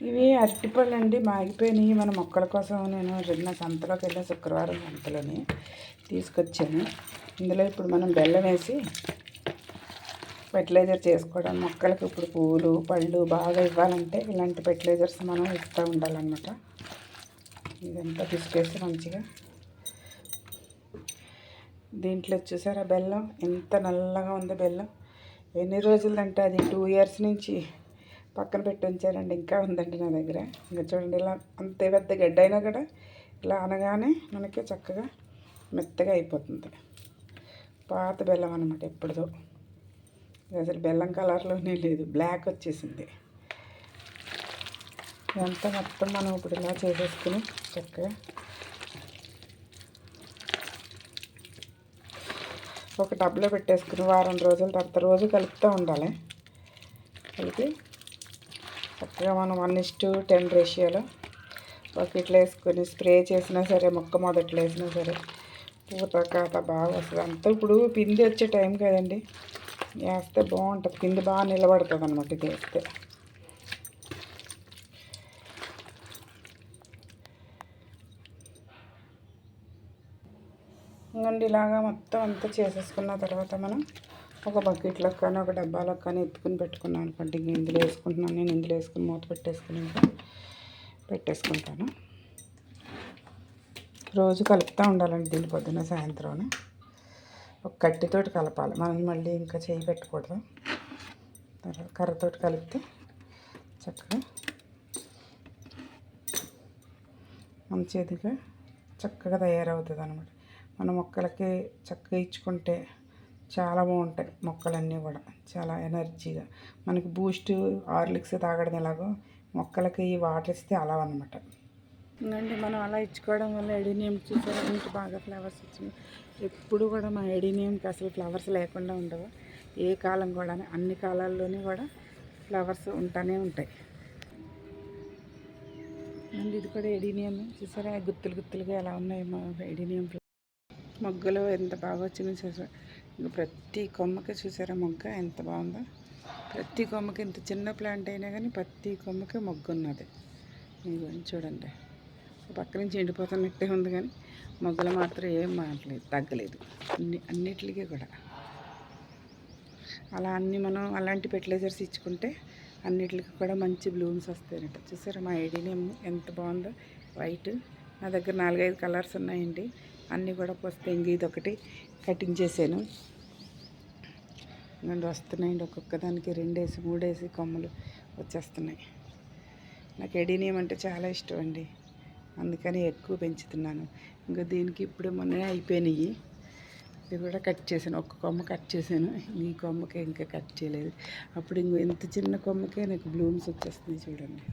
ఇవి అరటిపళ్ళు అండి, మాగిపోయినాయి. మన మొక్కల కోసం నేను నిన్న సంతలోకి వెళ్ళి శుక్రవారం సంతలోని తీసుకొచ్చాను. ఇందులో ఇప్పుడు మనం బెల్లం వేసి ఫెర్టిలైజర్ చేసుకోవడం. మొక్కలకు ఇప్పుడు పువ్వులు పళ్ళు బాగా ఇవ్వాలంటే ఇలాంటి ఫెర్టిలైజర్స్ మనం ఇస్తూ ఉండాలన్నమాట. ఇదంతా పిసికేసి మంచిగా దీంట్లో చూసారా బెల్లం ఎంత నల్లగా ఉందో. బెల్లం ఎన్ని రోజులంటే అది 2 years నుంచి పక్కన పెట్టి ఉంచారండి. ఇంకా ఉందండి నా దగ్గర. ఇంకా చూడండి, ఇలా అంతే పెద్ద గడ్డ అయినా కూడా ఇలా అనగానే మనకి చక్కగా మెత్తగా అయిపోతుంది. పాత బెల్లం అనమాట, ఎప్పుడుదో. అసలు బెల్లం కలర్లోనే లేదు, బ్లాక్ వచ్చేసింది. ఇదంతా మొత్తం మనం ఇప్పుడు ఇలా చేసేసుకుని చక్కగా ఒక టబ్లో పెట్టేసుకుని వారం రోజుల తర్వాత రోజు కలుపుతూ ఉండాలి. కలిపి చక్కగా మనం 1:10 రేషియోలో బకెట్లో వేసుకొని స్ప్రే చేసినా సరే, మొక్క మొదట్లో వేసినా సరే పూత కాత బాగా వస్తుంది. అంతా ఇప్పుడు పిండి వచ్చే టైం కదండి, వేస్తే బాగుంటుంది. పిండి బాగా నిలబడుతుంది అనమాట ఇది వేస్తే. ఇంకండి ఇలాగా మొత్తం అంతా చేసేసుకున్న తర్వాత మనం ఒక బకెట్లో కానీ ఒక డబ్బాలో కానీ ఎత్తుకుని పెట్టుకున్నాం అనుకోండి. ఇందులో వేసుకుంటున్నాను నేను. ఇందులో వేసుకుని మూత పెట్టేసుకుంటాను. రోజు కలుపుతూ ఉండాలండి దీన్ని, పొద్దున్న సాయంత్రం. ఒక కట్టితోటి కలపాలి, మనం మళ్ళీ ఇంకా చేయి పెట్టకూడదు. తర్వాత కర్రతోటి కలిపితే చక్కగా మంచిదిగా చక్కగా తయారవుతుంది అనమాట. మన మొక్కలకి చక్కగా ఇచ్చుకుంటే చాలా బాగుంటాయి మొక్కలన్నీ కూడా. చాలా ఎనర్జీగా మనకి బూస్ట్ హార్లిక్స్ తాగడం ఎలాగో మొక్కలకి వాటర్ ఇస్తే అలా అనమాట. ఎందుకంటే మనం అలా ఇచ్చుకోవడం వల్ల ఎడీనియం చూసారా ఇంటి బాగా ఫ్లవర్స్ వచ్చినాయి. ఎప్పుడు కూడా మా ఎడీనియంకి అసలు ఫ్లవర్స్ లేకుండా ఉండవు. ఏ కాలం కూడా, అన్ని కాలాల్లోనే కూడా ఫ్లవర్స్ ఉంటూనే ఉంటాయి. అండ్ ఇది కూడా ఎడీనియం చూసారా, గుత్తులు గుత్తులుగా ఎలా ఉన్నాయి మా ఎడీనియం మొగ్గలు ఎంత బాగా వచ్చినాయి చూసారా. ఇంకా ప్రతి కొమ్మకి చూసారా మొగ్గ ఎంత బాగుందో. ప్రతి కొమ్మకి, ఇంత చిన్న ప్లాంట్ అయినా కానీ ప్రతి కొమ్మకి మొగ్గ ఉన్నది. ఇదిగోండి చూడండి, పక్క నుంచి ఎండిపోతున్నట్టే ఉంది కానీ మొగ్గలు మాత్రం ఏం మారలేదు, తగ్గలేదు. అన్నిటికీ కూడా అలా అన్నీ మనం అలాంటి ఫెర్టిలైజర్స్ ఇచ్చుకుంటే అన్నిటికి కూడా మంచి బ్లూమ్స్ వస్తాయన్నట్టు. చూసారా మా ఎడీనియం ఎంత బాగుందో, వైట్. నా దగ్గర 4-5 కలర్స్ ఉన్నాయండి. అన్నీ కూడా పోస్తే ఇంక ఇది ఒకటి కటింగ్ చేశాను. రెండు వస్తున్నాయండి, ఒక్కొక్క దానికి 2 3 కొమ్మలు వచ్చేస్తున్నాయి. నాకు ఎడీనియం అంటే చాలా ఇష్టం అండి, అందుకని ఎక్కువ పెంచుతున్నాను. ఇంకా దీనికి ఇప్పుడు మొన్నే అయిపోయినాయి. ఇది కూడా కట్ చేశాను, ఒక్క కొమ్మ కట్ చేశాను. ఈ కొమ్మకే ఇంకా కట్ చేయలేదు. అప్పుడు ఇంత చిన్న కొమ్మకే నాకు బ్లూమ్స్ వచ్చేస్తున్నాయి చూడండి.